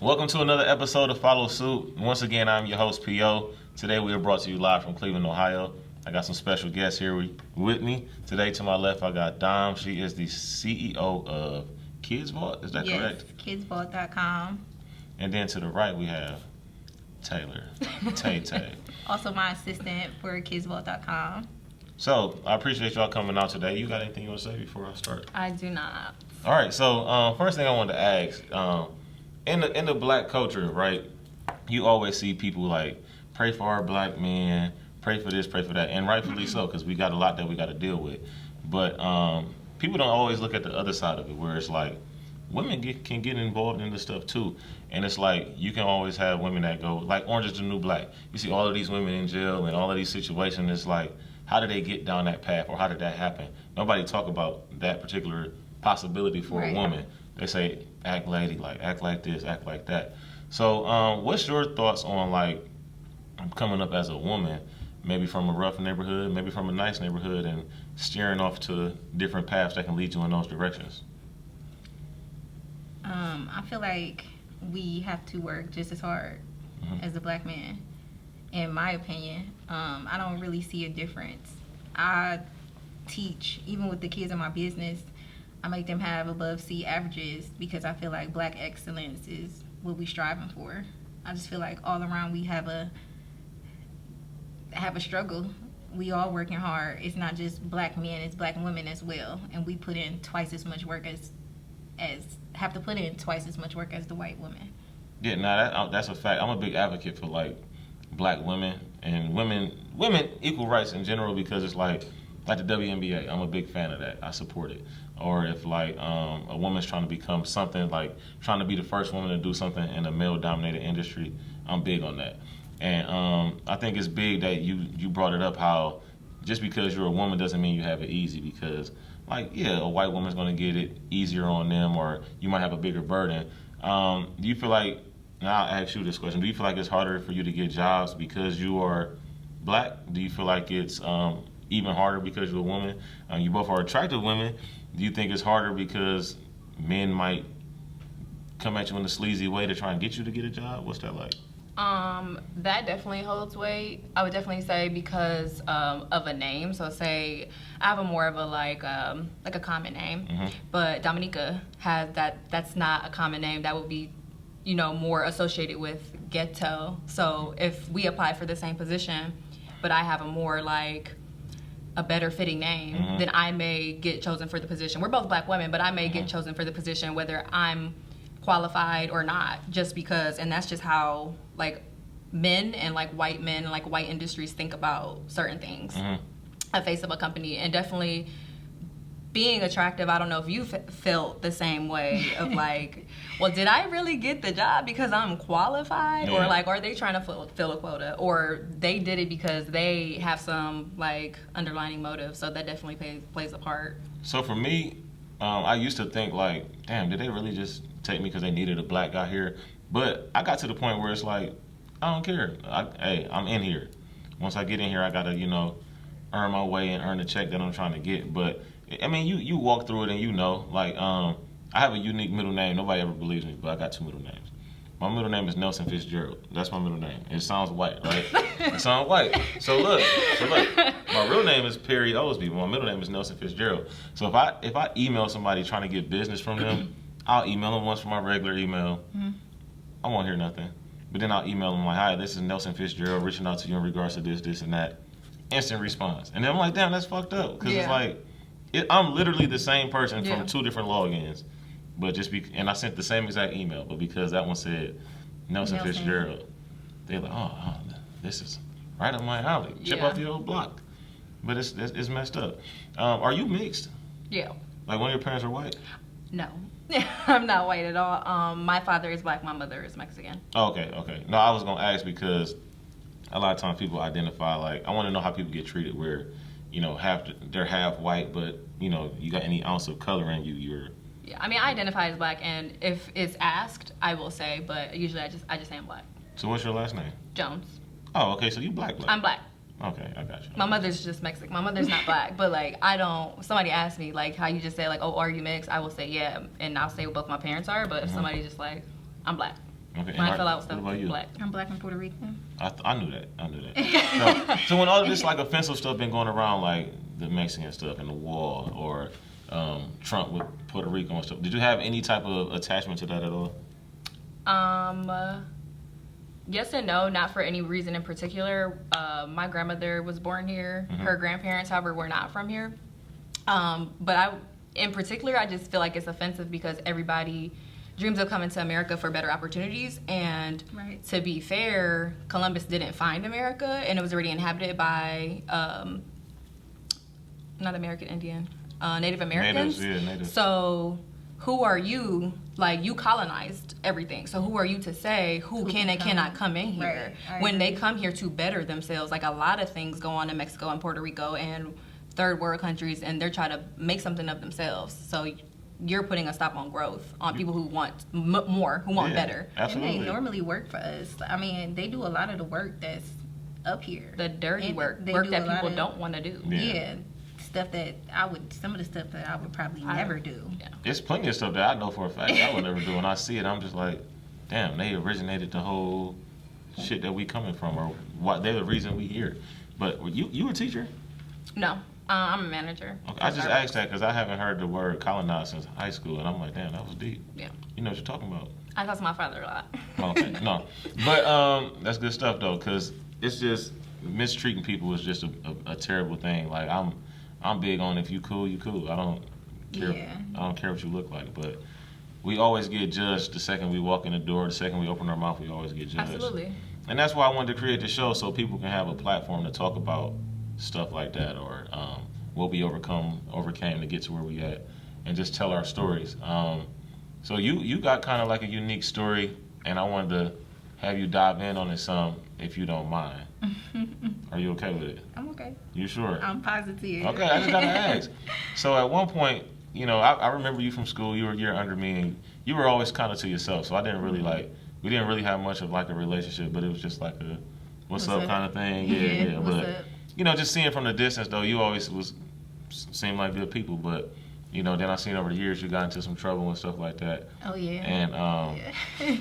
Welcome to another episode of Follow Suit. Once again, I'm your host, P.O. Today we are brought to you live from Cleveland, Ohio. I got some special guests here with me. Today to my left, I got Dom. She is the CEO of Kids Vault. Is that correct? Yes, kidsvault.com. And then to the right, we have Taylor. Tay. Also my assistant for kidsvault.com. So, I appreciate y'all coming out today. You got anything you want to say before I start? I do not. All right, so first thing I wanted to ask, in the black culture, right, you always see people like, pray for our black men, pray for this, pray for that, and rightfully so, because we got a lot that we got to deal with. But people don't always look at the other side of it, where it's like, women can get involved in this stuff too. And it's like, you can always have women that go, like Orange is the New Black. You see all of these women in jail and all of these situations, it's like, how did they get down that path, or how did that happen? Nobody talk about that particular possibility for a woman. They say, act ladylike, act like this, act like that. So what's your thoughts on like coming up as a woman, maybe from a rough neighborhood, maybe from a nice neighborhood, and steering off to different paths that can lead you in those directions? I feel like we have to work just as hard as a black man. In my opinion, I don't really see a difference. I teach, even with the kids in my business, I make them have above C averages because I feel like black excellence is what we striving for. I just feel like all around we have a struggle. We all working hard. It's not just black men, it's black women as well. And we put in twice as much work as have to put in twice as much work as the white women. Yeah, that's a fact. I'm a big advocate for like black women and women equal rights in general, because it's like the WNBA. I'm a big fan of that. I support it. Or if like a woman's trying to become something, like trying to be the first woman to do something in a male-dominated industry, I'm big on that. And I think it's big that you brought it up, how just because you're a woman doesn't mean you have it easy, because like, yeah, a white woman's going to get it easier on them, or you might have a bigger burden. Do you feel like, now I'll ask you this question, do you feel like it's harder for you to get jobs because you are black? Do you feel like it's even harder because you're a woman? You both are attractive women. Do you think it's harder because men might come at you in a sleazy way to try and get you to get a job? What's that like? That definitely holds weight. I would definitely say because of a name. So say I have a more of a like a common name, but Dominica has that. That's not a common name. That would be, more associated with ghetto. So if we apply for the same position, but I have a more like a better fitting name, then I may get chosen for the position. We're both black women, but I may get chosen for the position whether I'm qualified or not, just because, and that's just how like men and like white men and like white industries think about certain things. A face of a company. And definitely being attractive, I don't know if you felt the same way of like, well, did I really get the job because I'm qualified? Or like, are they trying to fill a quota, or they did it because they have some like underlining motive? So that definitely plays a part. So for me, I used to think like, damn, did they really just take me because they needed a black guy here? But I got to the point where it's like, I don't care. Hey, I'm in here. Once I get in here, I gotta, earn my way and earn the check that I'm trying to get. But I mean, you walk through it and like, I have a unique middle name. Nobody ever believes me, but I got two middle names. My middle name is Nelson Fitzgerald. That's my middle name. It sounds white, right? It sounds white. So look, my real name is Perry Osby, but my middle name is Nelson Fitzgerald. So if I email somebody trying to get business from them, I'll email them once from my regular email. I won't hear nothing. But then I'll email them like, hi, this is Nelson Fitzgerald reaching out to you in regards to this, and that. Instant response. And then I'm like, damn, that's fucked up. Because it's like, I'm literally the same person from two different logins. But and I sent the same exact email, but because that one said Nelson Fitzgerald, they're like, oh, this is right up my alley. Chip off the old block. But it's messed up. Are you mixed? Yeah. Like one of your parents are white? No. I'm not white at all. My father is black, my mother is Mexican. Oh, okay. No, I was going to ask because a lot of times people identify, like, I want to know how people get treated where, they're half white, but, you got any ounce of color in you, you're... Yeah, I mean, I identify as black, and if it's asked, I will say, but usually I just say I'm black. So what's your last name? Jones. Oh, okay, so you black. I'm black. Okay, I got you. My mother's just Mexican. My mother's not black, but like somebody asked me like how you just say like, oh, are you mixed? I will say yeah, and I'll say what both my parents are, but if somebody just like, I'm black. Okay. when I fill out What stuff, about you? black. I'm black and Puerto Rican. I knew that. So when all of this like offensive stuff been going around, like the Mexican stuff and the wall, or Trump with Puerto Rico and stuff, did you have any type of attachment to that at all? Yes and no, not for any reason in particular. My grandmother was born here. Mm-hmm. Her grandparents, however, were not from here. But in particular, I just feel like it's offensive because everybody dreams of coming to America for better opportunities. And Right. to be fair, Columbus didn't find America, and it was already inhabited by not American Indian, Native Americans. Natives, yeah, natives. So who are you? Like, you colonized everything. So who are you to say who can and cannot come in here Right. I when agree. they come here to better themselves? Like, a lot of things go on in Mexico and Puerto Rico and third world countries, and they're trying to make something of themselves. So you're putting a stop on growth on people who want more, who want Yeah, better. Absolutely. And they normally work for us. I mean, they do a lot of the work that's up here. The dirty And work, they work do that a lot people of- don't want to do. Yeah. Yeah. Stuff that some of the stuff that I would probably never do. There's plenty of stuff that I know for a fact I would never do. When I see it, I'm just like, damn, they originated the whole shit that we coming from, or what they're the reason we here. But you a teacher? No, I'm a manager. Okay. I just asked that because I haven't heard the word colonize since high school, and I'm like, damn, that was deep. Yeah. You know what you're talking about. I talk to my father a lot. Okay, no, but that's good stuff though, because it's just mistreating people is just a terrible thing. Like I'm big on if you cool, you cool. I don't care. Yeah. I don't care what you look like, but we always get judged the second we walk in the door. The second we open our mouth, we always get judged. Absolutely. And that's why I wanted to create the show so people can have a platform to talk about stuff like that, or what we overcame to get to where we at, and just tell our stories. So you got kind of like a unique story, and I wanted to have you dive in on it some, if you don't mind. Are you okay with it? I'm okay. You sure? I'm positive. Okay, I just gotta ask. So at one point, you know, I remember you from school. You were a year under me, and you were always kind of to yourself. So I didn't really we didn't really have much of like a relationship, but it was just like a what's up kind of thing. Yeah. What's But up? you know, just seeing from the distance though, you always seemed like good people. But you know, then I seen over the years you got into some trouble and stuff like that, Oh yeah. and Yeah.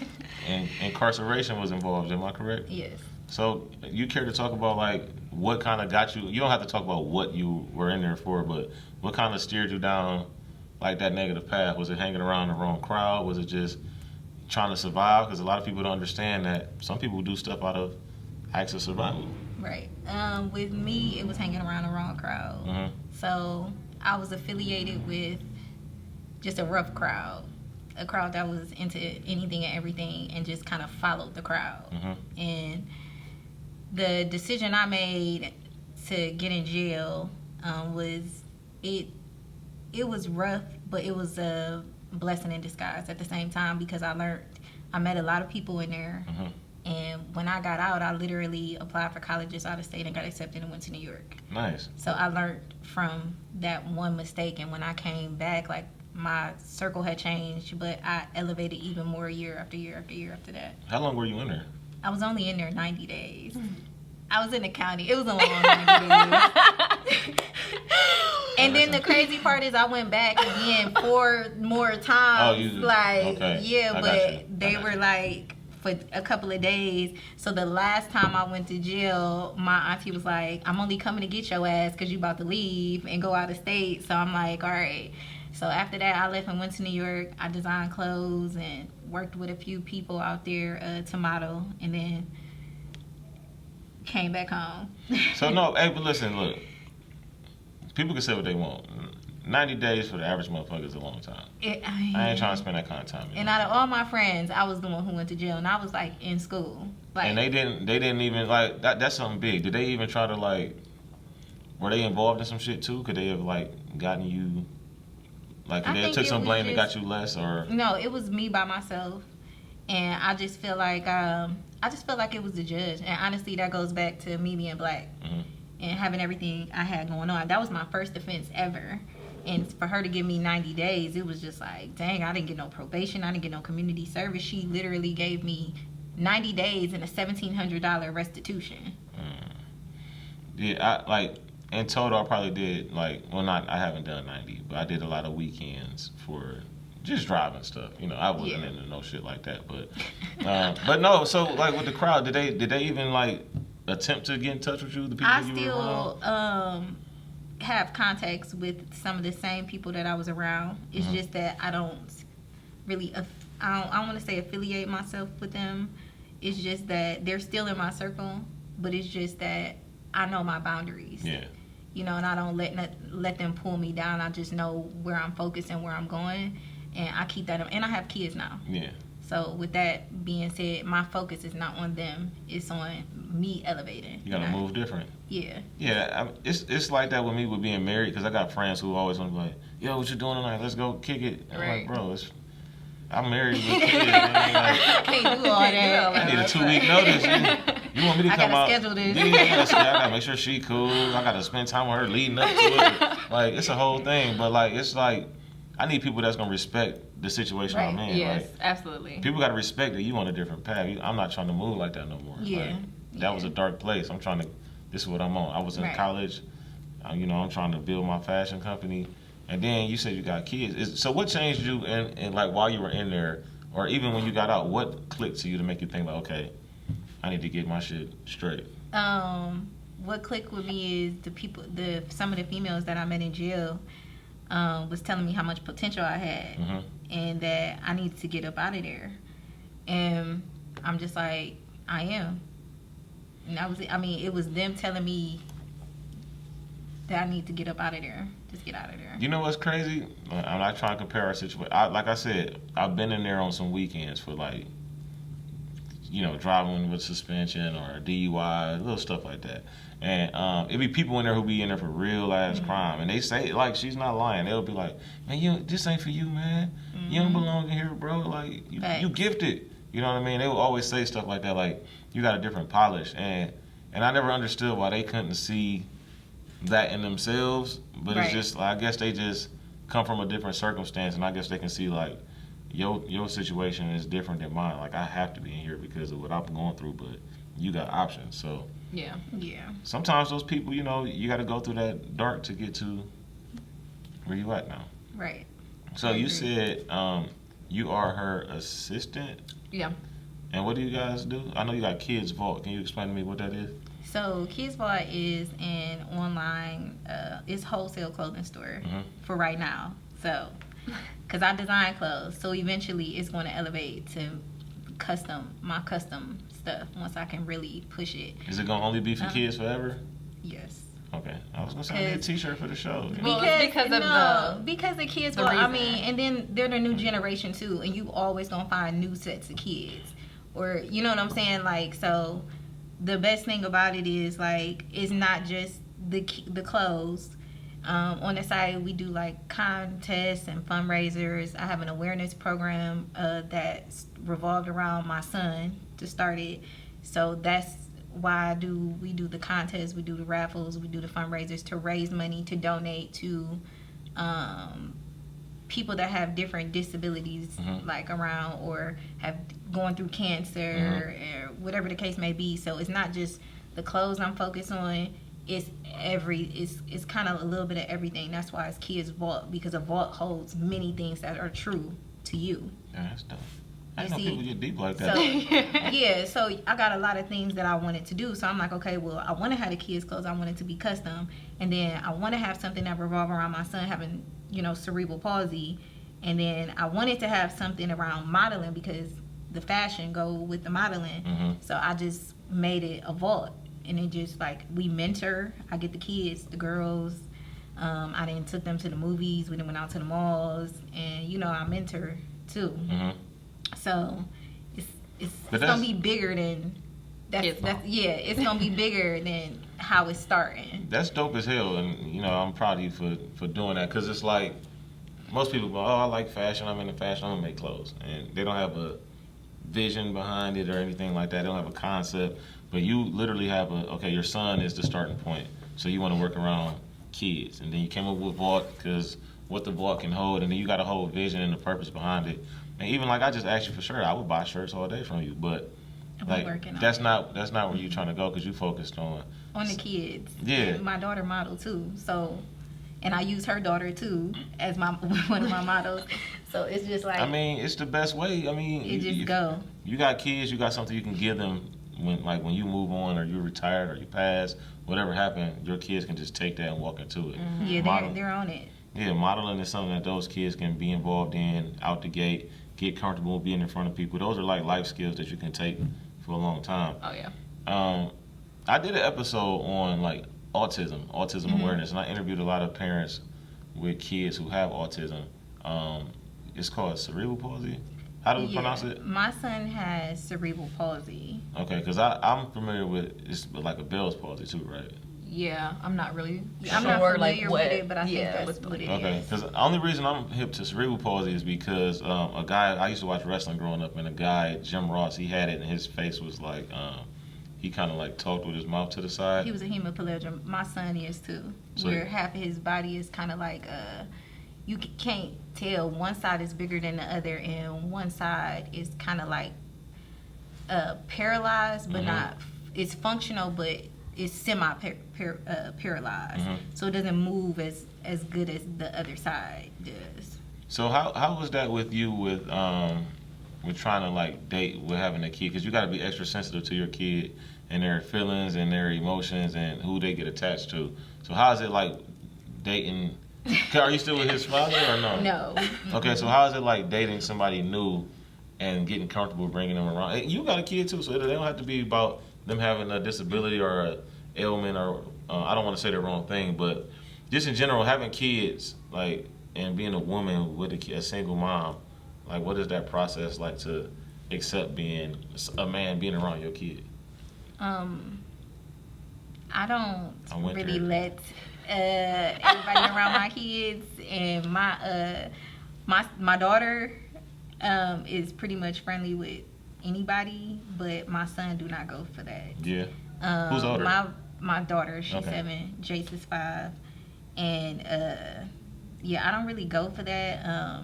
and incarceration was involved. Am I correct? Yes. So you care to talk about like what kind of got you? You don't have to talk about what you were in there for, but what kind of steered you down like that negative path? Was it hanging around the wrong crowd? Was it just trying to survive? Because a lot of people don't understand that some people do stuff out of acts of survival. Right. With me, it was hanging around the wrong crowd. Mhm. So I was affiliated with just a rough crowd, a crowd that was into anything and everything, and just kind of followed the crowd. Mhm. And the decision I made to get in jail was it was rough, but it was a blessing in disguise at the same time, because I met a lot of people in there. Mhm. And when I got out, I literally applied for colleges out of state and got accepted and went to New York. Nice. So I learned from that one mistake, and when I came back, like, my circle had changed, but I elevated even more year after year after year after that. How long were you in there? I was only in there 90 days. I was in the county. It was a long 90 days. And then the crazy part is I went back again 4 more times. Oh, you like, okay. yeah, I got you. but I they got were you. like for a couple of days. So the last time I went to jail, my auntie was like, I'm only coming to get your ass because you about to leave and go out of state. So I'm like, all right. So after that, I left and went to New York. I designed clothes and worked with a few people out there to model, and then came back home. So no, hey, but listen, look. People can say what they want. 90 days for the average motherfucker is a long time. I ain't trying to spend that kind of time. And out of all my friends, I was the one who went to jail, and I was like in school. Like, And they didn't even like that. That's something big. Did they even try to like? Were they involved in some shit too? Could they have like gotten you? Like, could I they have think took it some was blame and got just- you less, or? No, it was me by myself, and I just feel like it was the judge. And honestly, that goes back to me being black Mhm. and having everything I had going on. That was my first offense ever. And for her to give me 90 days, it was just like, dang, I didn't get no probation. I didn't get no community service. She literally gave me 90 days and a $1,700 restitution. Yeah, I like in total I probably did like I haven't done 90, but I did a lot of weekends for just driving stuff. You know, I wasn't Yeah. into no shit like that. But no. So like with the crowd, did they even like attempt to get in touch with you? The people I you were still around? have contacts with some of the same people that I was around. It's Mm-hmm. just that I don't really, I don't want to say affiliate myself with them. It's just that they're still in my circle, but it's just that I know my boundaries. Yeah. You know, and I don't let them pull me down. I just know where I'm focused and where I'm going, and I keep that. And I have kids now. Yeah. So with that being said, my focus is not on them. It's on me elevating. You gotta move different. Yeah. Yeah, it's like that with me with being married because I got friends who always want to be like, yo, what you doing tonight? Let's go kick it. I'm Right. like, bro, I'm married with kids. Man. Like, Can't do all that. I need a 2-week notice. You want me to I come gotta out? schedule this. Yeah, I gotta make sure she cool. I gotta spend time with her leading up to it. Like, it's a whole thing. But like, it's like I need people that's gonna respect the situation I'm Right. in. Yes, Like, absolutely. people gotta respect that you on a different path. I'm not trying to move like that no more. Yeah. Like, that was a dark place. I'm trying to. This is what I'm on. I was in Right. college. You know, I'm trying to build my fashion company. And then you said you got kids. So what changed you and like while you were in there, or even when you got out, what clicked to you to make you think like, okay, I need to get my shit straight? What clicked with me is some of the females that I met in jail was telling me how much potential I had, Mm-hmm. and that I needed to get up out of there. And I'm just like, I am. And it was them telling me that I need to get up out of there. Just get out of there. You know what's crazy? I'm not trying to compare our situation. Like I said, I've been in there on some weekends for like, you know, driving with suspension or DUI, little stuff like that. And it be people in there who be in there for real ass crime, and they say like she's not lying. They'll be like, man, this ain't for you, man. You don't belong in here, bro. Like you gifted. You know what I mean? They will always say stuff like that, like you got a different polish, and I never understood why they couldn't see that in themselves. But it's Right. just I guess they just come from a different circumstance, and I guess they can see like your situation is different than mine. Like I have to be in here because of what I'm going through, but you got options. So Yeah. Yeah. sometimes those people, you know, you got to go through that dark to get to where you at now. Right. So you said you are her assistant, Yeah. and what do you guys do? I know you got Kids Vault. Can you explain to me what that is? So Kids Vault is an online, it's wholesale clothing store for right now. So, because I design clothes, so eventually it's going to elevate to my custom stuff once I can really push it. Is it gonna only be for kids forever? Yes. Okay, I was gonna say I need a T-shirt for the show. You know? Well, it's because of the kids. the Well, I reason. mean, and then they're the new generation too, and you always gonna find new sets of kids, or you know what I'm saying. Like, so the best thing about it is like it's not just the clothes. On the side, we do like contests and fundraisers. I have an awareness program that's revolved around my son to start it. So that's why we do the contests, we do the raffles, we do the fundraisers to raise money to donate to people that have different disabilities, like around or have going through cancer or whatever the case may be. So it's not just the clothes I'm focused on. It's kind of a little bit of everything. That's why it's Kids Vault, because a vault holds many things that are true to you. Yeah, that's dope. I didn't know see, people get deep like that. So yeah, so I got a lot of things that I wanted to do. So I'm like, okay, well, I want to have the kids' clothes. I want it to be custom, and then I want to have something that revolve around my son having, cerebral palsy, and then I wanted to have something around modeling because the fashion go with the modeling. So I just made it a vault, and it just like we mentor. I get the kids, the girls. I then took them to the movies. We then went out to the malls, and I mentor too. So it's gonna be bigger than it's gonna be bigger than how it's starting. That's dope as hell, and I'm proud of you for doing that, because it's like most people go, oh, I like fashion, I'm into fashion, I'm gonna make clothes, and they don't have a vision behind it or anything like that. They don't have a concept, but you literally have your son is the starting point, so you want to work around kids, and then you came up with Vault because what the Vault can hold, and then you got a whole vision and the purpose behind it. And even like I just asked you for shirt, I would buy shirts all day from you, but like that's not where you're trying to go, because you focused on the kids. Yeah. And my daughter model too, so and I use her daughter too as my one of my models. So it's just like, I mean, it's the best way. I mean, it just go. You got kids, you got something you can give them when you move on or you're retired or you pass, whatever happened, your kids can just take that and walk into it. Yeah, they're on it. Yeah, modeling is something that those kids can be involved in out the gate, get comfortable being in front of people. Those are like life skills that you can take for a long time. Oh yeah. I did an episode on like autism awareness, and I interviewed a lot of parents with kids who have autism. It's called cerebral palsy. How do we pronounce it? My son has cerebral palsy. Okay, because I'm familiar with it's like a Bell's palsy too, right? Yeah, I'm not really I'm sure not familiar like with what. it, but I think yeah, that's what it Okay, is. because the only reason I'm hip to cerebral palsy is because a guy I used to watch wrestling growing up, and a guy Jim Ross, he had it, and his face was like he kind of like talked with his mouth to the side. He was a hemiplegic. My son is too. So- where half of his body is kind of like you can't tell. One side is bigger than the other, and one side is kind of like paralyzed, but not. It's functional, but it's semi paralyzed. So it doesn't move as good as the other side does. So how was that with you with trying to like date with having a kid? Because you got to be extra sensitive to your kid and their feelings and their emotions and who they get attached to. So how is it like dating? Are you still with his father or no? No. Okay, so how is it like dating somebody new and getting comfortable bringing them around? Hey, you got a kid too, so they don't have to be about them having a disability or a ailment or I don't want to say the wrong thing, but just in general, having kids like and being a woman with a single mom, like what is that process like to accept being a man being around your kid? I don't went really there. let everybody around my kids, and my daughter is pretty much friendly with anybody, but my son do not go for that. Yeah. Who's older? My daughter, she's Okay. 7, Jace is 5, and yeah, I don't really go for that.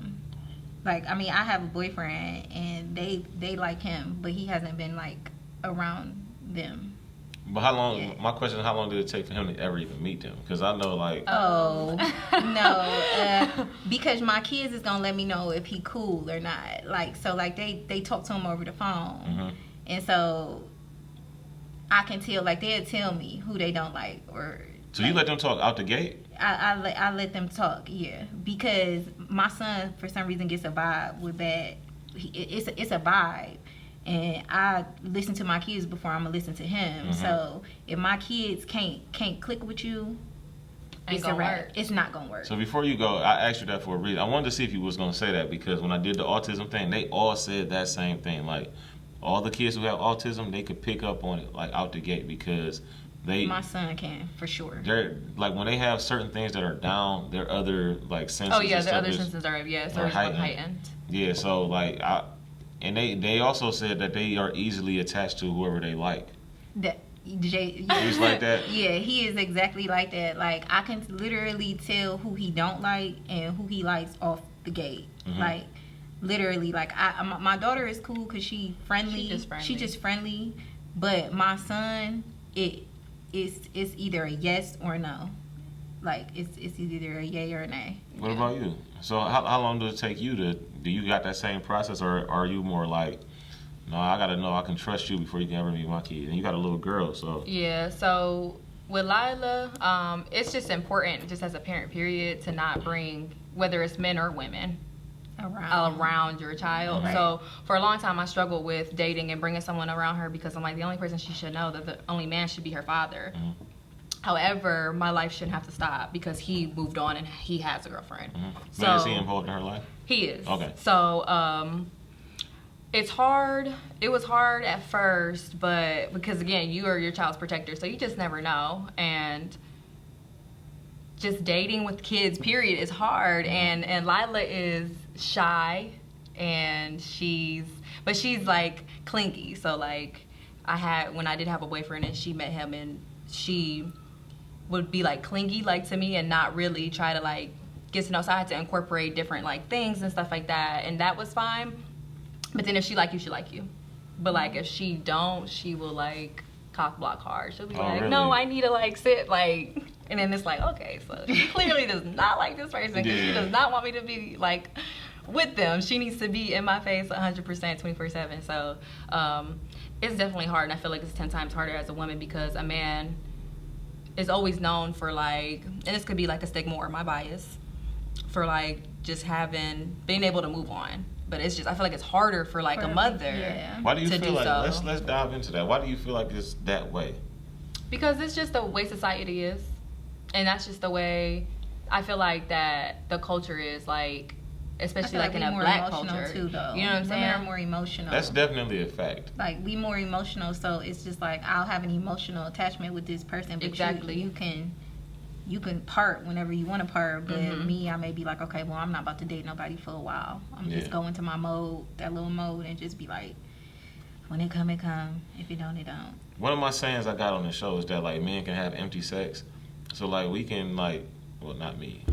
Like, I mean, I have a boyfriend, and they like him, but he hasn't been like around them. But how long? Yeah. My question is, how long did it take for him to ever even meet them? Because I know, like, Oh no, because my kids is gonna let me know if he cool or not. Like, so like they talk to him over the phone, and so I can tell, like, they'll tell me who they don't like, or so you let them talk out the gate? I let them talk, yeah, because my son for some reason gets a vibe with that. It's a vibe. And I listen to my kids before I'm gonna listen to him. So if my kids can't click with you, it's a wrap. It's not gonna work. So before you go, I asked you that for a reason. I wanted to see if you was gonna say that because when I did the autism thing, they all said that same thing. Like all the kids who have autism, they could pick up on it like out the gate because My son can, for sure. they're like when they have certain things that are down, their other like senses. Oh yeah, and the stuff other is- senses are are heightened. heightened. Yeah, so like and they also said that they are easily attached to whoever they like. That Jay, He's like that? Yeah, he is exactly like that. Like, I can literally tell who he don't like and who he likes off the gate. Like, literally, like my daughter is cool because she friendly. She just friendly. But my son, it's either a yes or a no. Like, it's either a yay or a nay. What about you? So how long does it take you do you got that same process, or are you more like, no, I gotta know I can trust you before you can ever meet my kid? And you got a little girl, so Yeah, so with Lila, it's just important, just as a parent, period, to not bring, whether it's men or women, around your child. Right. So for a long time, I struggled with dating and bringing someone around her because I'm like, the only person she should know, that the only man should be her father. However, my life shouldn't have to stop because he moved on and he has a girlfriend. So but is he involved in her life? he is. Okay. So it's hard. It was hard at first, but because again, you are your child's protector, so you just never know. And just dating with kids, period, is hard. And Lila is shy, and she's like clingy. So like when I did have a boyfriend and she met him, and she would be like clingy like to me and not really try to like get to know. So I had to incorporate different like things and stuff like that, and that was fine. But then if she like you, she like you. But like if she don't, she will like cock block hard. She'll be like, really? no, I need to like sit like And then it's like, okay, so she clearly does not like this person because she Yeah. does not want me to be like with them. She needs to be in my face 100% 24/7. So it's definitely hard, and I feel like it's 10 times harder as a woman because a man is always known for like, and this could be like a stigma or my bias, for like just being able to move on. But it's just, I feel like it's harder for like a mother. Yeah. Why do you to feel do like so. let's dive into that? Why do you feel like it's that way? Because it's just the way society is. And that's just the way I feel like that the culture is, like, especially like in a black culture. Too, though. You know what I'm saying? Women are more emotional. That's definitely a fact. Like, we more emotional, so it's just like I'll have an emotional attachment with this person, but Exactly. you can part whenever you want to part. But Mhm. me, I may be like, okay, well, I'm not about to date nobody for a while. I'm just Yeah. go into my mode, that little mode, and just be like, when it come, it come. If it don't, it don't. One of my sayings I got on the show is that like men can have empty sex, so like we can like, well, not me.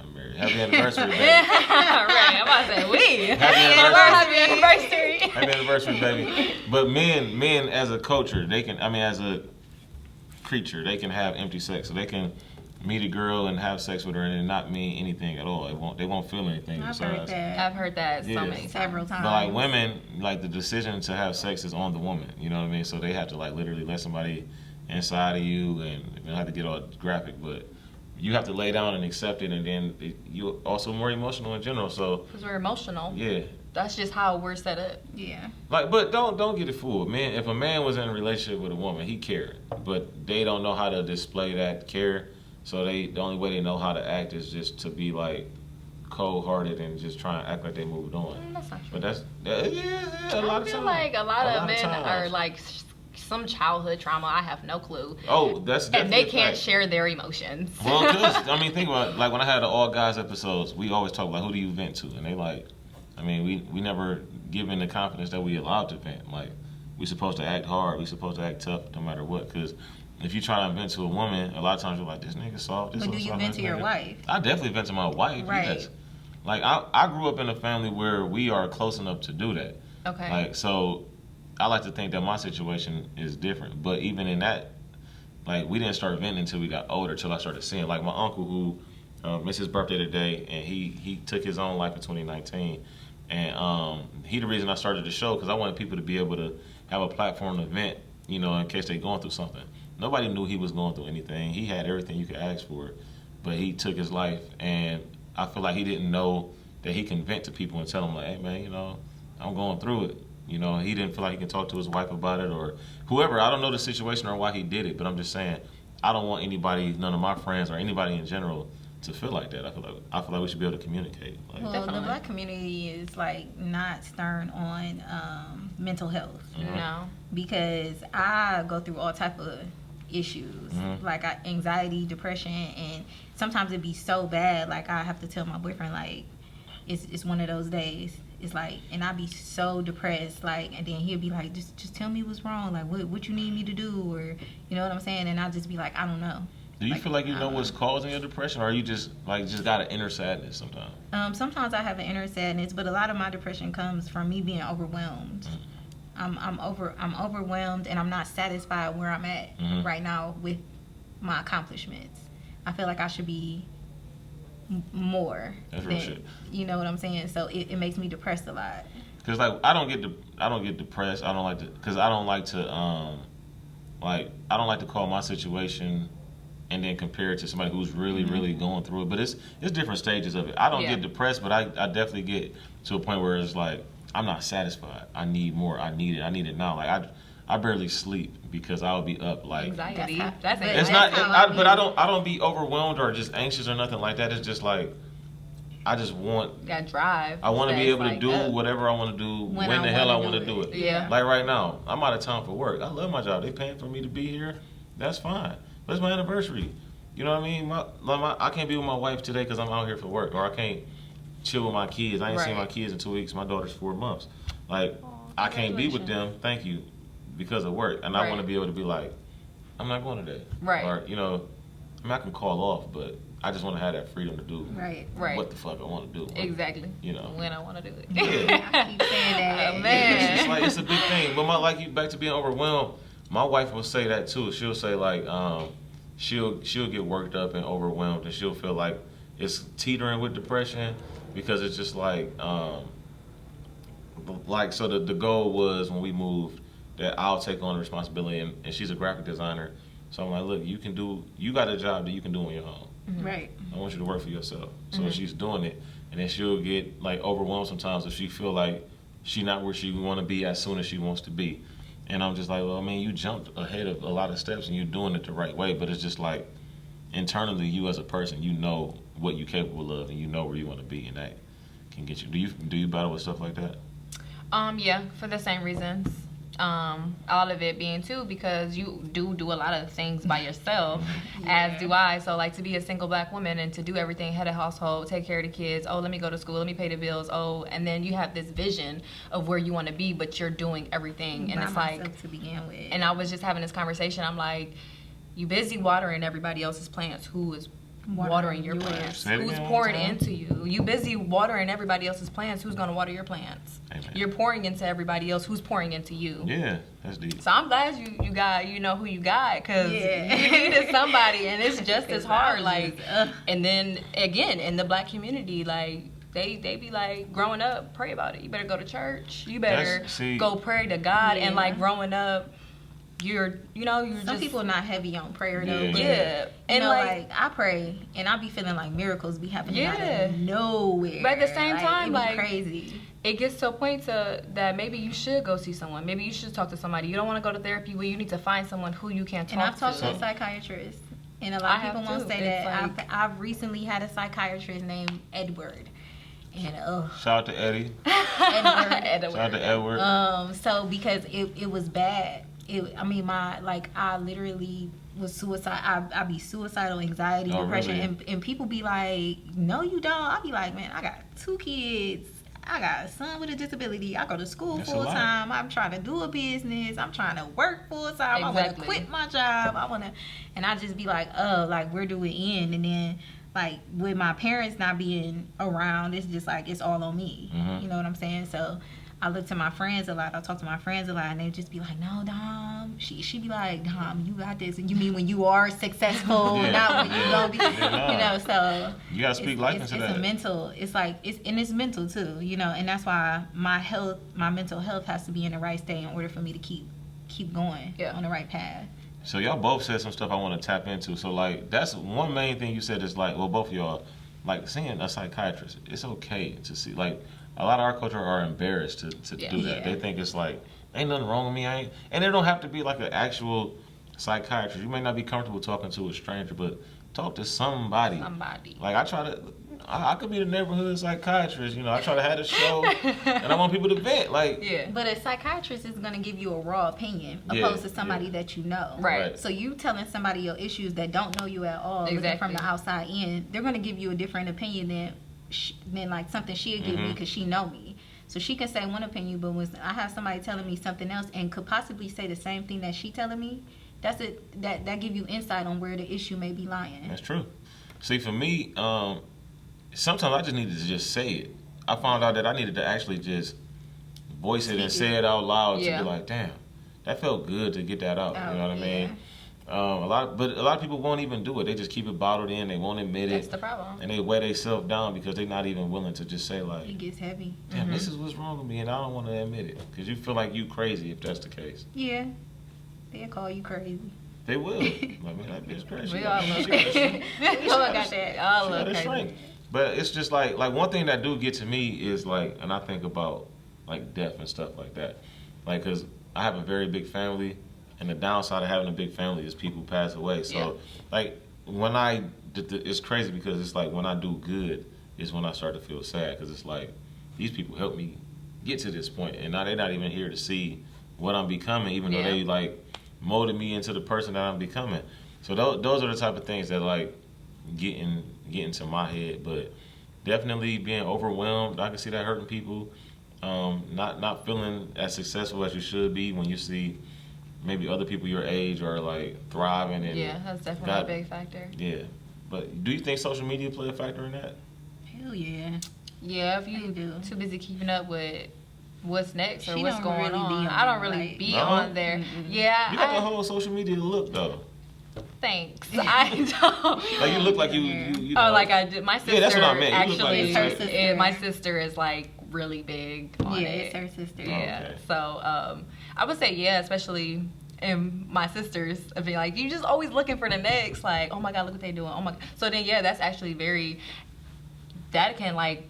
I'm married. Happy anniversary, baby. Right, I'm about to say we. Happy anniversary. Happy anniversary, baby. But men as a culture, they can. I mean, as a creature, they can have empty sex. So they can meet a girl and have sex with her and it not mean anything at all. They won't feel anything. I've heard besides. that I've heard that Yeah. so many times. several times. But like women, like the decision to have sex is on the woman. You know what I mean? So they have to like literally let somebody inside of you, and you don't have to get all graphic, but you have to lay down and accept it, and then you're also more emotional in general. So Because we're emotional. yeah, That's just how we're set up. Yeah. like, but don't get it fooled, man. If a man was in a relationship with a woman, he cared, but they don't know how to display that care. So the only way they know how to act is just to be like cold-hearted and just try and act like they moved on. That's not true. But that's a lot I of feel times. like a lot of men times. are like some childhood trauma. I have no clue. Oh, that's And definitely they a can't fact. share their emotions. Well, cause I mean, think about it. Like when I had the all guys episodes, we always talk about who do you vent to, and they like, I mean, we never given the confidence that we allowed to vent. Like we supposed to act hard, we supposed to act tough no matter what. Cause if you try to vent to a woman, a lot of times you're like, this nigga soft. This But do one you soft, vent this to your nigga-" wife? I definitely vent to my wife. Right. Yes. Like I grew up in a family where we are close enough to do that. Okay. Like so, I like to think that my situation is different. But even in that, like we didn't start venting until we got older. Till I started seeing, like my uncle who missed his birthday today, and he took his own life in 2019. And he the reason I started the show because I wanted people to be able to have a platform to vent, you know, in case they're going through something. Nobody knew he was going through anything. He had everything you could ask for, but he took his life, and I feel like he didn't know that he can vent to people and tell them like, hey man, you know, I'm going through it. You know, he didn't feel like he can talk to his wife about it or whoever. I don't know the situation or why he did it, but I'm just saying I don't want anybody, none of my friends or anybody in general, to feel like that. I feel like we should be able to communicate. Like, Well, Definitely. the black community is like not stern on mental health No. because I go through all type of issues like anxiety, depression, and sometimes it be so bad like I have to tell my boyfriend like it's one of those days. It's like, and I be so depressed, like, and then he'll be like, just tell me what's wrong, like what you need me to do, or you know what I'm saying, and I'll just be like, I don't know. do you feel like you know what's causing your depression, or are you just got an inner sadness sometimes? Sometimes I have an inner sadness, but a lot of my depression comes from me being overwhelmed. I'm overwhelmed, and I'm not satisfied where I'm at right now with my accomplishments. I feel like I should be more. That's real shit. You know what I'm saying? So it makes me depressed a lot. Cause like I don't get depressed. I don't like to, cause I don't like to I don't like to call my situation and then compare it to somebody who's really really going through it. But it's different stages of it. I don't Yeah. get depressed, but I definitely get to a point where it's like I'm not satisfied. I need more. I need it now. Like I barely sleep because I'll be up like. Anxiety. That's how- That's but It's anxiety. not, That's how but I mean. don't be overwhelmed or just anxious or nothing like that. It's just like I just want. You got drive. I want to be able to Like, do whatever I want to do when the hell I want to do it. Yeah. Like right now, I'm out of town for work. I love my job. They paying for me to be here. That's fine. But it's my anniversary. You know what I mean? I can't be with my wife today because I'm out here for work, or I can't chill with my kids. I ain't seen Right. my kids in 2 weeks. My daughter's 4 months. Like I can't be with them. Thank you, because of work, and I want to Right. be able to be like, I'm not going today. Right. Or you know, I mean, I can call off, but I just want to have that freedom to do Right. Right. what the fuck I want to do. Exactly. You know. When I want to do it. Yeah. I keep saying that. Oh, man. It's like it's a big thing. But like you back to being overwhelmed, my wife will say that too. She'll say like, she'll get worked up and overwhelmed, and she'll feel like it's teetering with depression because it's just like so the goal was when we moved that I'll take on the responsibility, and she's a graphic designer, so I'm like, look, you got a job that you can do on your own. Right. I want you to work for yourself. So she's doing it, and then she'll get like overwhelmed sometimes if she feel like she not where she want to be as soon as she wants to be. And I'm just like, well, I mean, you jumped ahead of a lot of steps and you're doing it the right way, but it's just like internally, you as a person, you know what you're capable of, and you know where you want to be, and that can get you. Do you battle with stuff like that? Yeah, for the same reasons. All of it being too because you do a lot of things by yourself, as do I. So like to be a single black woman and to do everything, head of household, take care of the kids. Oh, let me go to school. Let me pay the bills. Oh, and then you have this vision of where you want to be, but you're doing everything, and By it's like myself to begin with. And I was just having this conversation. I'm like, you busy watering everybody else's plants. Who is watering your yours. plants? Say it Who's again pouring one time. into you? You busy watering everybody else's plants. Who's going to water your plants? Amen. You're pouring into everybody else. Who's pouring into you? Yeah, that's deep. So I'm glad you got, you know who you got, because Yeah. you needed somebody, and it's just as 'Cause hard. I was Like, just, and then again in the black community, like they be like, growing up, pray about it. You better go to church. You better go pray to God. And like growing up, you're Some just people not heavy on prayer though. Yeah. But, yeah. You And know, like I pray and I be feeling like miracles be happening out Yeah. of nowhere. But at the same time, it be like, crazy. it gets to a point that maybe you should go see someone. Maybe you should talk to somebody. You don't want to go to therapy. Well, you need to find someone who you can talk And I've talked to. to a psychiatrist. And a lot I of people have won't too. say It's that. like- I've recently had a psychiatrist named Edward. And Shout out to Eddie. Edward. Shout out to Edward. So because it was bad. I literally was suicide. I be suicidal, anxiety, Oh, depression, really? and people be like, "No, you don't." I be like, "Man, I got 2 kids. I got a son with a disability. I go to school That's a full lot. time. I'm trying to do a business. I'm trying to work full time. I want Exactly. to quit my job. And I just be like, oh, like where do it end? And then like with my parents not being around, it's just like it's all on me. Mhm. You know what I'm saying? So I look to my friends a lot. I talk to my friends a lot, and they just be like, "No, Dom." She be like, "Dom, you got this." And you mean when you are successful, Yeah, not when you yeah. gonna be, Yeah, you know. So You gotta speak life it's into that. a mental. It's like it's mental too, you know. And that's why my mental health has to be in the right state in order for me to keep going on the right path. So y'all both said some stuff I want to tap into. So like that's one main thing you said is like, well, both of y'all, like seeing a psychiatrist, it's okay to see. Like a lot of our culture are embarrassed to do that. Yeah. They think it's like ain't nothing wrong with me. And it don't have to be like an actual psychiatrist. You may not be comfortable talking to a stranger, but talk to somebody. Like I could be the neighborhood psychiatrist. You know, I try to have a show, and I want people to vent. Like But a psychiatrist is going to give you a raw opinion Yeah, opposed to somebody that you know. Right. So you telling somebody your issues that don't know you at all, looking Exactly. from the outside in, they're going to give you a different opinion than like something she'll give me because she know me. So she can say one opinion, but when I have somebody telling me something else and could possibly say the same thing that she telling me, that's it. That give you insight on where the issue may be lying. That's true. See, for me, sometimes I just needed to just say it. I found out that I needed to actually just voice it and say it out loud to be like, damn, that felt good to get that out. You know what I mean? A lot of people won't even do it. They just keep it bottled in. They won't admit That's it. the problem. And they weigh themselves down because they're not even willing to just say like, It gets heavy. damn, this is what's wrong with me, and I don't want to admit it because you feel like you crazy if that's the case. Yeah. They'll call you crazy. They will. Like, man, that bitch crazy. We all love She got a crazy. We all got that. All She love got a crazy. shrink. But it's just like one thing that do get to me is like, and I think about like death and stuff like that. Like, cause I have a very big family, and the downside of having a big family is people pass away. So like when it's crazy because it's like when I do good is when I start to feel sad because it's like these people helped me get to this point, and now they're not even here to see what I'm becoming, even though they like molded me into the person that I'm becoming. So those are the type of things that like get into my head. But definitely being overwhelmed, I can see that hurting people. Not feeling as successful as you should be when you see maybe other people your age are like thriving and That's definitely a big factor. Yeah, but do you think social media play a factor in that? Hell yeah. Yeah, if you They do. too busy keeping up with what's next or She what's don't going really be on. on I don't there, really like- be No? on there. Mm-mm. Yeah, You got the whole social media look though. Thanks. I don't. Like you look like you know. Oh, like I did. My sister. Yeah, that's what I meant. You look like Actually, it's her sister. my sister is like really big on Yeah, it. it's her sister. Yeah. Okay. So I would say yeah, especially in my sisters, I'd be like, you just always looking for the next, like, oh my god, look what they doing. Oh my. So then yeah, that's actually that can like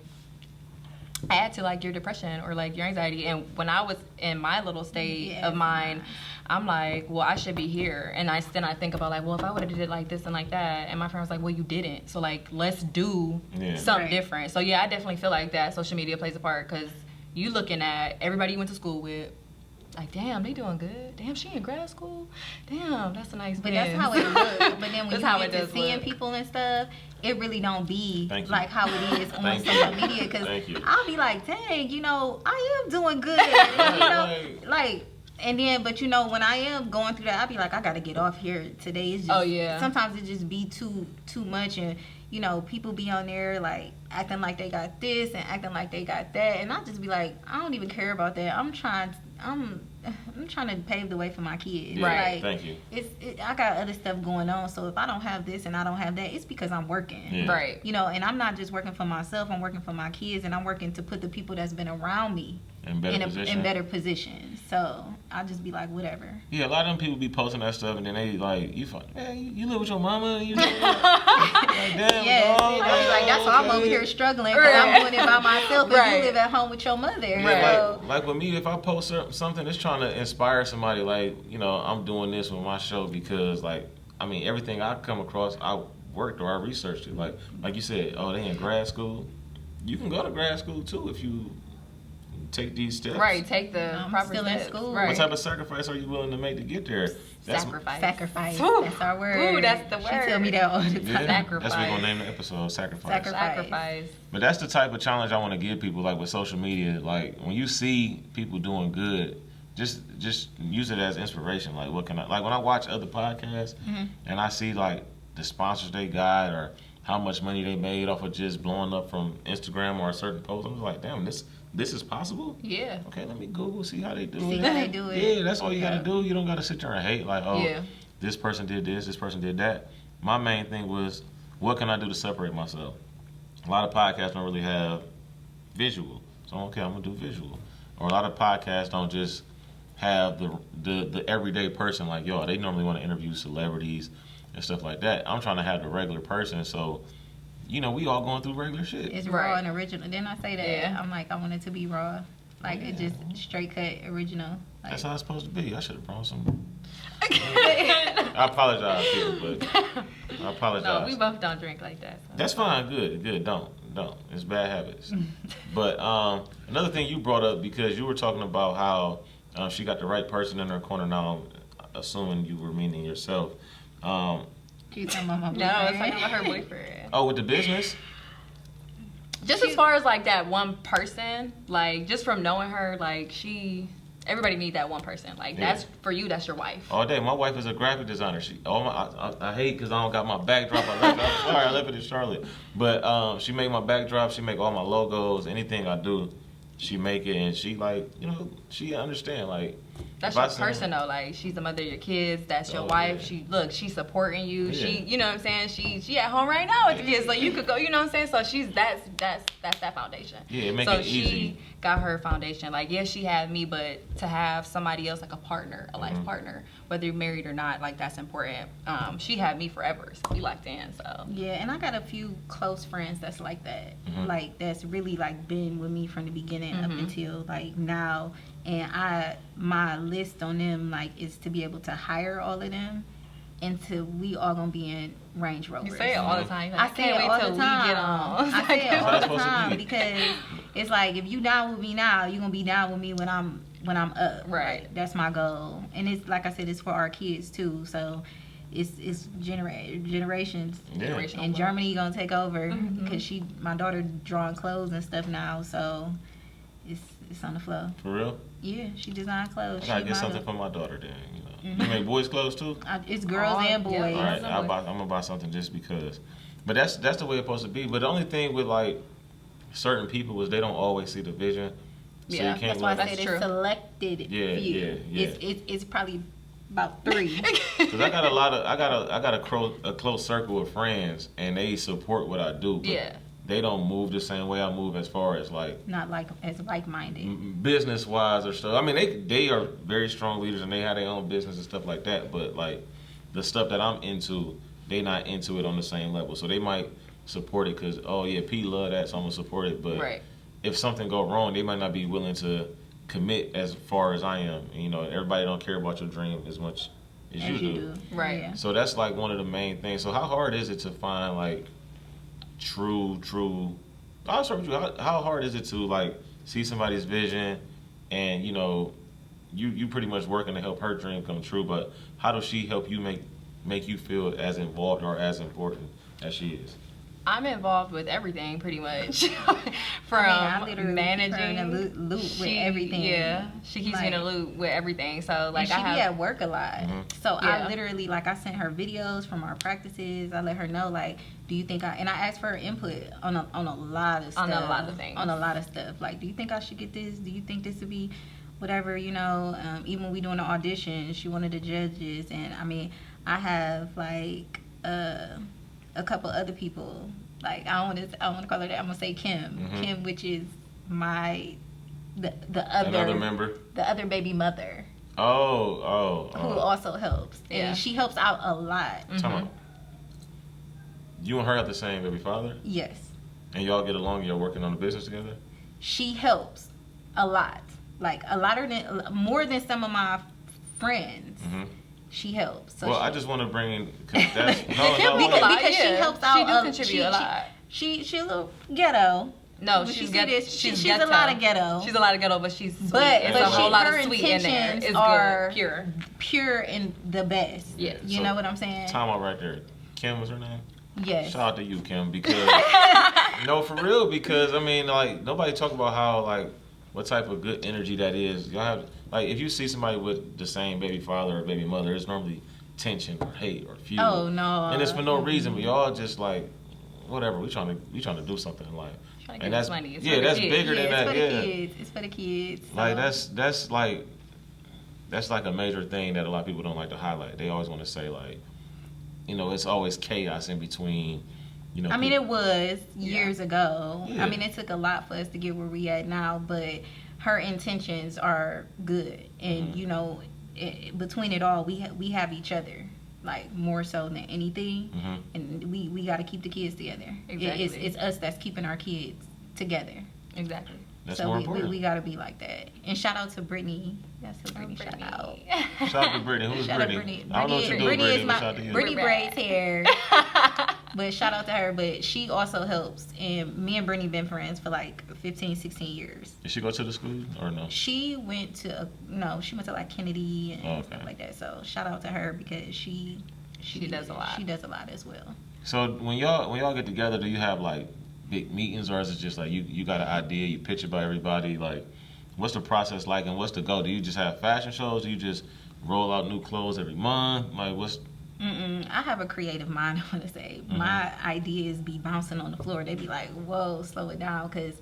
add to like your depression or like your anxiety. And when I was in my little state Yeah, of mind, I'm like, well, I should be here. And I think about like, well, if I would have did it like this and like that. And my friend was like, well, you didn't. So like, let's do something Right. different. So yeah, I definitely feel like that social media plays a part because you looking at everybody you went to school with. Like, damn, they doing good. Damn, she in grad school. Damn, that's a nice But man. that's how it looks. But then when That's you how get it to does seeing look. people and stuff, it really don't be Thank you. like how it is on Thank you. social media. Because Thank you. I'll be like, dang, you know, I am doing good. And, you know, like, and then, but you know, when I am going through that, I'll be like, I got to get off here today. It's just, Oh, yeah. Sometimes it just be too much. And, you know, people be on there like acting like they got this and acting like they got that. And I just be like, I don't even care about that. I'm trying to pave the way for my kids. Yeah, Right. Like, Thank you. I got other stuff going on, so if I don't have this and I don't have that, it's because I'm working. Yeah. Right. You know, and I'm not just working for myself, I'm working for my kids, and I'm working to put the people that's been around me In better position. in better positions. So I'll just be like, whatever. Yeah, a lot of them people be posting that stuff, and then they like, you live with your mama, you know, like, damn, Yeah, dog, like that's why I'm over here struggling because Right. I'm doing it by myself, and Right. you live at home with your mother. Yeah, So, like with me, if I post something that's trying to inspire somebody, like, you know, I'm doing this with my show because, like, I mean, everything I come across, I worked or I researched it. Like you said, oh, they in grad school. You can go to grad school too if you take these steps. Right, take the I'm proper still in steps. school. Right. What type of sacrifice are you willing to make to get there? Sacrifice. sacrifice. Ooh. That's our word. Ooh, that's the She word. tell me that all the time. Yeah, that's what Sacrifice. we're gonna name the episode. Sacrifice. Sacrifice. But that's the type of challenge I want to give people, like with social media. Like when you see people doing good, just use it as inspiration. Like what can I like when I watch other podcasts and I see like the sponsors they got or how much money they made off of just blowing up from Instagram or a certain post. I'm just like, damn, this is possible. Yeah. Okay, let me Google, see how they do See it. how they do it. Yeah, that's all you gotta do. You don't gotta sit there and hate like, oh, Yeah. this person did this person did that. My main thing was, what can I do to separate myself? A lot of podcasts don't really have visual, so okay, I'm gonna do visual. Or a lot of podcasts don't just have the everyday person like, yo, they normally want to interview celebrities and stuff like that. I'm trying to have the regular person, so you know, we all going through regular shit. It's Right. raw and original. Didn't I say that? Yeah. I'm like, I want it to be raw. Like, it just straight cut, original. Like, That's how it's supposed to be. I should have brought some. I apologize here, but I apologize. No, we both don't drink like that. So. That's fine. Good. Don't. It's bad habits. But another thing you brought up, because you were talking about how she got the right person in her corner. Now, I'm assuming you were meaning yourself. you talking about my No, it's boyfriend? talking about her boyfriend. Oh, with the business? Just as far as like that one person, like just from knowing her, like everybody need that one person. Like Yeah. that's for you, that's your wife. All day. My wife is a graphic designer. I hate because I don't got my backdrop. I'm sorry, I left it in Charlotte. But she make my backdrop. She make all my logos. Anything I do, she make it, and she like, you know, she understand like. That's if I your see- person though. Like she's the mother of your kids. That's your Oh, wife. yeah. She's supporting you. Yeah. She, you know what I'm saying. She at home right now with the kids, so you could go. You know what I'm saying. So that's that foundation. Yeah, it make so it easy. she got her foundation. Like yes, she had me, but to have somebody else like a partner, a life partner, whether you're married or not, like that's important. She had me forever. So we locked in. So Yeah, and I got a few close friends that's like that. Mhm. Like that's really like been with me from the beginning up until like now. And my list on them like is to be able to hire all of them until we all gonna be in Range Rovers. you say it all the time. I say it all the time. we get on. I say it That's how all it's the supposed to time be. because it's like if you down with me now, you're gonna be down with me when I'm up. Right. Like, that's my goal, and it's like I said, it's for our kids too. So it's generations. Yeah. Generational And love. Germany gonna take over because my daughter drawing clothes and stuff now. So it's on the flow. For real? Yeah, she designed clothes. I gotta She get model. something for my daughter then. You know, you make boys clothes too. It's girls Oh, and boys. yeah. All right, That's I'm gonna buy something just because. But that's the way it's supposed to be. But the only thing with like certain people is they don't always see the vision. So Yeah, you can't That's why I let That's said true. it's selected Yeah, few. yeah, yeah. It's probably about 3. Because I got a close circle of friends, and they support what I do. But Yeah. they don't move the same way I move as far as like Not like as like-minded. business wise or stuff. I mean, they are very strong leaders and they have their own business and stuff like that. But like the stuff that I'm into, they not into it on the same level. So they might support it because P love that, so I'm gonna support it. But Right. if something go wrong, they might not be willing to commit as far as I am. And, you know, everybody don't care about your dream as much as you do. Right. Yeah. So that's like one of the main things. So how hard is it to find like true? I'll start with you. How hard is it to like see somebody's vision, and you know, you pretty much working to help her dream come true. But how does she help you make you feel as involved or as important as she is? I'm involved with everything pretty much. From I literally managing, keep her in a loop with everything. Yeah, she keeps me in a loop with everything. So like, and she be at work a lot. Mm-hmm. So Yeah. I literally, like, I sent her videos from our practices. I let her know, like, do you think and I asked for her input on a lot of stuff. On a lot of things. On a lot of stuff. Like, do you think I should get this? Do you think this would be whatever, you know? Even when we doing the audition, she wanted the judges. And, I mean, I have, like, a couple other people. Like, I don't want to call her that. I'm going to say Kim. Mm-hmm. Kim, which is the Another member? the other baby mother. Who Oh. also helps. Yeah. And she helps out a lot. Come on. You and her have the same baby father, Yes. and y'all get along. Y'all working on the business together. She helps a lot. Like, more than some of my friends. Mm-hmm. She helps. So Well, she, I just want to bring in because that's Kim no. do a wait. lot. because she Yeah. helps out. She do contribute a lot. She a little ghetto. No, When she she's see ghetto. this, she's a lot of ghetto. She's a lot of ghetto, but she's sweet. But- It's but a whole she- lot her of sweet in there. intentions It's are- good, pure. Pure and the best. Yes. You So, know what I'm saying? Time out right there. Kim was her name. Yes. Shout out to you, Kim, because no, for real. Because I mean, like nobody talk about how like what type of good energy that is. Y'all have like if you see somebody with the same baby father or baby mother, it's normally tension or hate or feud. Oh, no. And it's for no reason. But y'all just like whatever. We trying to do something in life. Trying to And get that's money. It's yeah, for the that's kids. bigger than It's that. for Yeah. the kids. It's for the kids. Like So- that's like a major thing that a lot of people don't like to highlight. They always want to say like, you know, it's always chaos in between. You know, I mean, people- it was years ago. Yeah. I mean, it took a lot for us to get where we at now, but her intentions are good, and Mm-hmm. you know, between it all, we have each other, like more so than anything, Mhm. and we got to keep the kids together. Exactly. It's us that's keeping our kids together. Exactly. That's so more we important. got to be like that. And shout out to Brittany. That's who Brittany shout out. Shout out to Brittany. Who's Shout out Brittany? Brittany. I don't know what you do, Brittany Brittany, is but shout my out to you. Brittany We're braids back. hair. But shout out to her. But she also helps. And me and Brittany been friends for like 15, 16 years. Did she go to the school or no? She went to she went to like Kennedy and Okay. stuff like that. So shout out to her because she does a lot. She does a lot as well. So when y'all get together, do you have like big meetings, or is it just like you got an idea, you pitch it by everybody? Like, what's the process like, and what's the goal? Do you just have fashion shows? Do you just roll out new clothes every month? Like, what's I have a creative mind, I want to say. Mm-hmm. My ideas be bouncing on the floor. They be like, whoa, slow it down. Because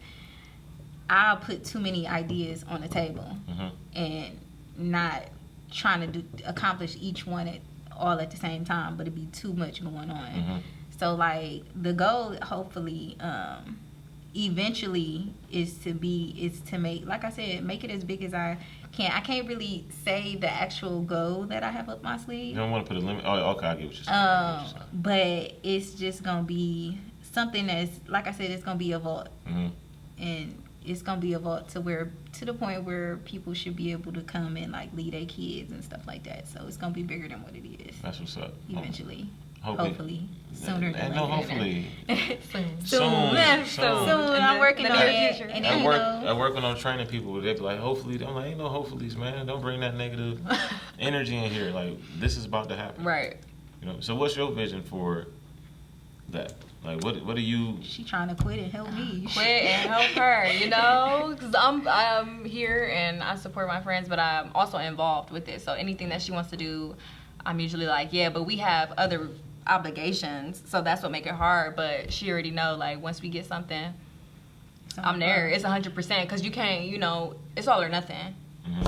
I'll put too many ideas on the table Mhm. and not trying to accomplish each one all at the same time, but it'd be too much going on. Mhm. So, like, the goal, hopefully, eventually is to make, like I said, make it as big as I can. I can't really say the actual goal that I have up my sleeve. you don't want to put a limit? Oh, okay, I get what you're saying. But it's just gonna be something that's, like I said, it's gonna be a vault, Mhm. and it's gonna be a vault to the point where people should be able to come and like lead their kids and stuff like that. So it's gonna be bigger than what it is That's what's up. eventually. Hopefully. Hopefully, sooner than And later. no, hopefully. Soon. Soon. Soon. I'm working in on the it. near future. And I then, work. you know, I working on training people. They be like, hopefully. I'm like, ain't no hopefullys, man. Don't bring that negative energy in here. Like, this is about to happen. Right. You know. So, what's your vision for that? Like, what do you? she trying to quit and help me. Quit and help her, you know, because I'm here and I support my friends, but I'm also involved with it. So anything that she wants to do, I'm usually like, yeah, but we have other obligations, so that's what make it hard. But she already know, like, once we get something, I'm there. It's 100% because you can't, you know, it's all or nothing.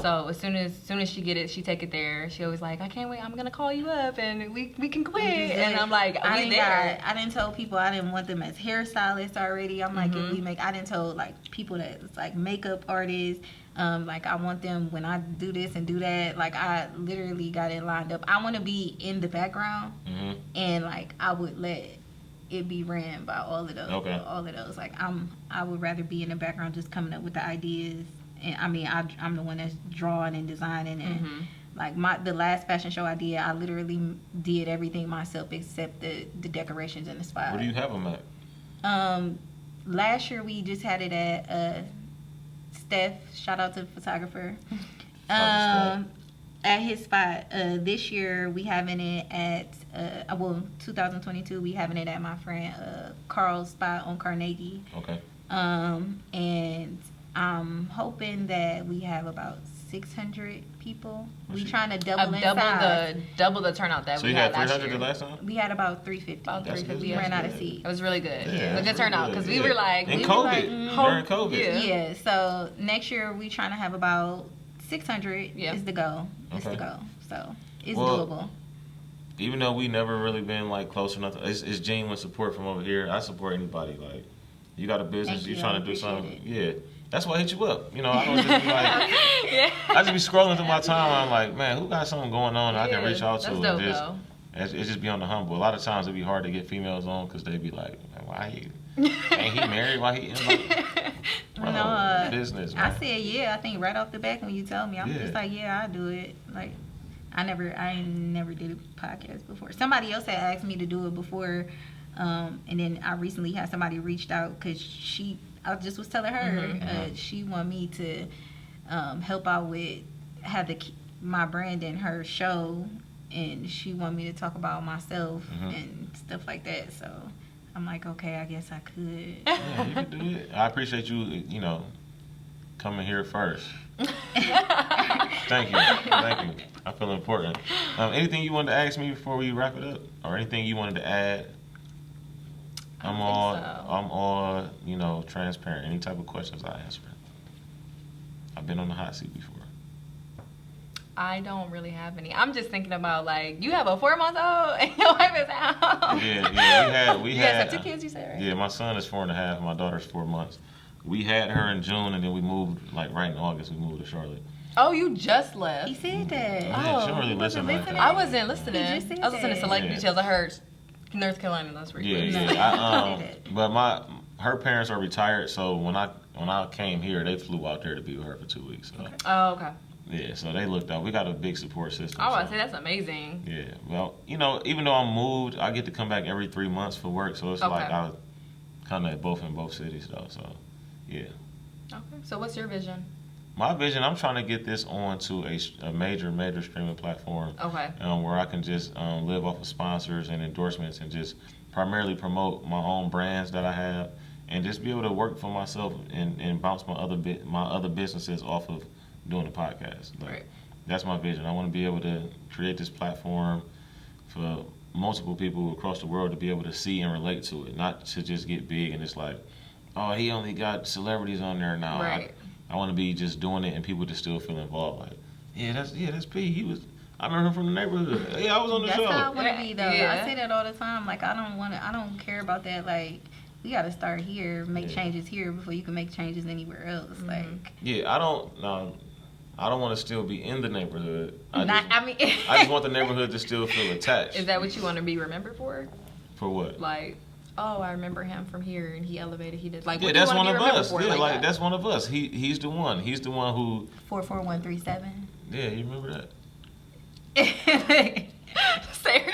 So as soon as she get it, she take it there. She always like, I can't wait. I'm gonna call you up and we can quit. And I'm like, I we there. I didn't tell people I didn't want them as hairstylists already. I'm like, if we make, I didn't tell like people that's like makeup artists. Like I want them when I do this and do that. Like I literally got it lined up. I want to be in the background, and like I would let it be ran by all of those. Okay. All of those. Like I would rather be in the background, just coming up with the ideas. And I mean, I'm the one that's drawing and designing and. Like the last fashion show I did, I literally did everything myself except the decorations and the spot. Where do you have them at? Last year we just had it at Steph. Shout out to the photographer. At his spot. This year we having it at 2022 we having it at my friend Carl's spot on Carnegie. Okay. And I'm hoping that we have about 600 people. We trying to double in size. double the turnout that So we you had had last 300 year. the last time? We had about 350. About That's 350. good. We ran out of That's seats. It was really good. Yeah, It was a that's good turnout because really we good. were like, In we COVID, were like, during COVID. Yeah. Yeah, so next year we trying to have about 600 Yeah. is the goal. Is Okay. the goal. So it's Well, doable. Even though we never really been like close or nothing, it's genuine support from over here. I support anybody. Like, you got a business, Thank you you, trying I to do appreciate something. Yeah, that's why I hit you up. You know, I don't just be like, Yeah. I just be scrolling through my timeline. I'm like, man, who got something going on that I can reach out to? That's And dope, just, though. it just be on the humble. A lot of times it be hard to get females on because they be like, man, why he? Ain't he married? Why he? I'm like, bro, No, business. I Man. said yeah. I think right off the back when you told me, I'm Yeah. just like yeah, I do it. Like I ain't never did a podcast before. Somebody else had asked me to do it before, and then I recently had somebody reached out because I just was telling her she want me to help out with my brand in her show, and she want me to talk about myself and stuff like that. So I'm like, okay, I guess I could. Yeah, you can do it. I appreciate you. You know, coming here first. Thank you. I feel important. Anything you wanted to ask me before we wrap it up, or anything you wanted to add? I'm all, you know, transparent. Any type of questions I answer. I've been on the hot seat before. I don't really have any. I'm just thinking about like you have a 4-month-old and your wife is out. Yeah. We You had. guys have 2 kids, you said, right? Yeah, my son is 4.5. My daughter's 4 months. We had her in June, and then we moved like right in August. We moved to Charlotte. Oh, you just left. He said that. Yeah, she don't really he wasn't listen like that. I wasn't listening. He just said I was listening to select that. details. I heard North Carolina. That's where you were. Yeah. But her parents are retired, so when I came here, they flew out there to be with her for 2 weeks. So. Oh, okay. Yeah, so they looked out. We got a big support system. I want so. to say that's amazing. Yeah, well, you know, even though I'm moved, I get to come back every 3 months for work, so it's like I kind of in both cities though. So, yeah. Okay. So what's your vision? My vision, I'm trying to get this onto a major streaming platform. Okay. Where I can just live off of sponsors and endorsements and just primarily promote my own brands that I have and just be able to work for myself and bounce my other businesses off of doing the podcast. Like, Right. That's my vision. I want to be able to create this platform for multiple people across the world to be able to see and relate to it, not to just get big and it's like, oh, he only got celebrities on there now. Right. I want to be just doing it and people to still feel involved. Like, that's P. I remember him from the neighborhood. Yeah, I was on the That's show. how I want to be though. Yeah. I say that all the time. Like I don't care about that. Like we got to start here, make changes here before you can make changes anywhere else. Like Yeah, I don't want to still be in the neighborhood. I mean, just want the neighborhood to still feel attached. Is that what you want to be remembered for? For what? Like, oh, I remember him from here, and he elevated. He did like. Yeah, What do you that's want one to be of remembered us. for? Yeah, like that? that's one of us. He's the one. He's the one who. 44137. Yeah, you remember that? Say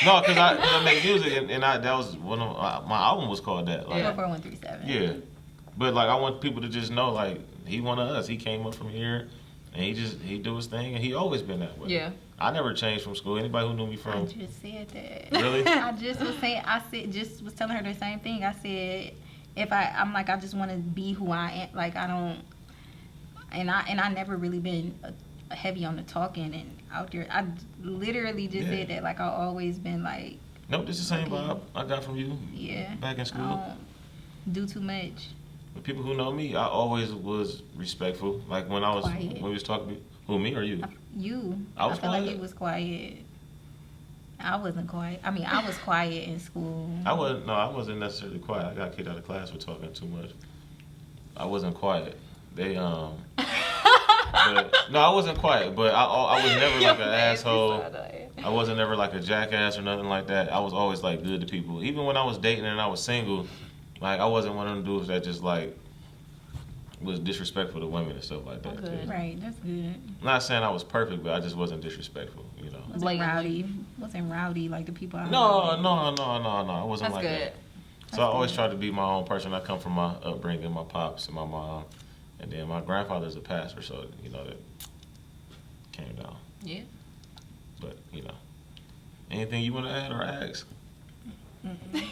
No, because I make music and that was one of my album was called that. Like, 44137. yeah, but like I want people to just know like he one of us. He came up from here, and he do his thing, and he always been that way. Yeah. I never changed from school. Anybody who knew me I from just said that. Really? I just was saying. Just was telling her the same thing. I said I'm like I just want to be who I am. Like I don't. And I never really been heavy on the talking and out there. I literally just said that. Like I always been like. Nope, this is the same vibe I got from you. Yeah. Back in I school. don't do too much. The people who know me, I always was respectful. Like when I was Quiet. when we was talking, who, me or you? You. I was feel like quiet? you was quiet. I wasn't quiet. I mean, I was quiet in school. I wasn't necessarily quiet. I got kicked out of class for talking too much. I wasn't quiet. They but, no, I wasn't quiet, but I was never like an asshole. I wasn't never like a jackass or nothing like that. I was always like good to people. Even when I was dating and I was single, like I wasn't one of them dudes that just like was disrespectful to women and stuff like that. Good. Right, that's good. I'm not saying I was perfect, but I just wasn't disrespectful, you know. Wasn't Blatantly. rowdy. Wasn't rowdy like the people I No. know. I wasn't That's like good. that. So I always tried to be my own person. I come from my upbringing, my pops and my mom, and then my grandfather's a pastor, so you know that came down. Yeah. But you know, anything you want to add or ask?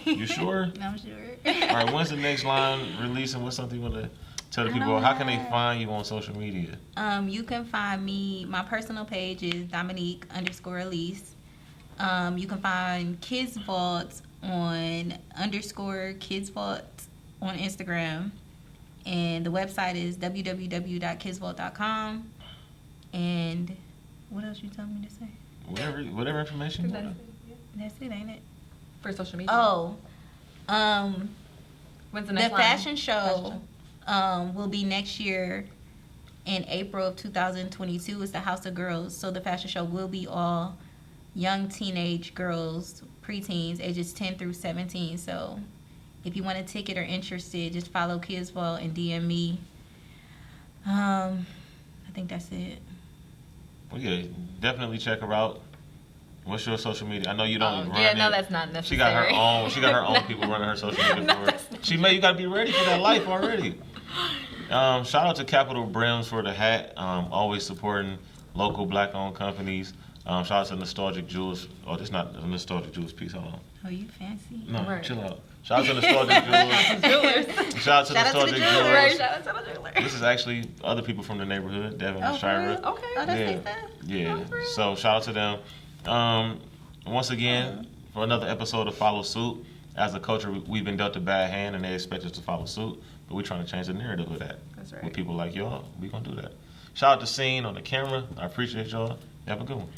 You sure? I'm sure. All right. When's the next line release, and what's something you want to tell the I people? don't How can they have- find you on social media? You can find me. My personal page is Dominique_Elise. You can find Kids Vault on _Kids Vault on Instagram, and the website is www.kidsvault.com. And what else you telling me to say? Whatever information you want. That's it, ain't it? For social media. Oh, When's the the next line? fashion show will be next year in April of 2022. It's the House of Girls. So the fashion show will be all young teenage girls, preteens, ages 10 through 17. So if you want a ticket or interested, just follow Kids Vault and DM me. I think that's it. Well, yeah, definitely check her out. What's your social media? I know you don't run Yeah, it. no, that's not necessary. She got her own. She got her own people running her social media No, for her. that's not You got to be ready for that life already. Shout out to Capital Brims for the hat. Always supporting local black-owned companies. Shout out to Nostalgic Jewels. Oh, this not a Nostalgic Jewels piece. Hold on. Oh, you fancy? No, Right. chill out. Shout out to Nostalgic Jewels. Jewelers. Shout out to Shout out to the Nostalgic jewelers. Right, Jewels. shout out to the jeweler. This is actually other people from the neighborhood, Devin and Oh, for real? Shira. Okay. Oh, that's Yeah. like that? Yeah. Oh, for real? So shout out to them. Once again, for another episode of Follow Suit. As a culture, we've been dealt a bad hand, and they expect us to follow suit. But we're trying to change the narrative of that. That's right. With people like y'all, we gonna do that. Shout out to Scene on the camera. I appreciate y'all. Have a good one.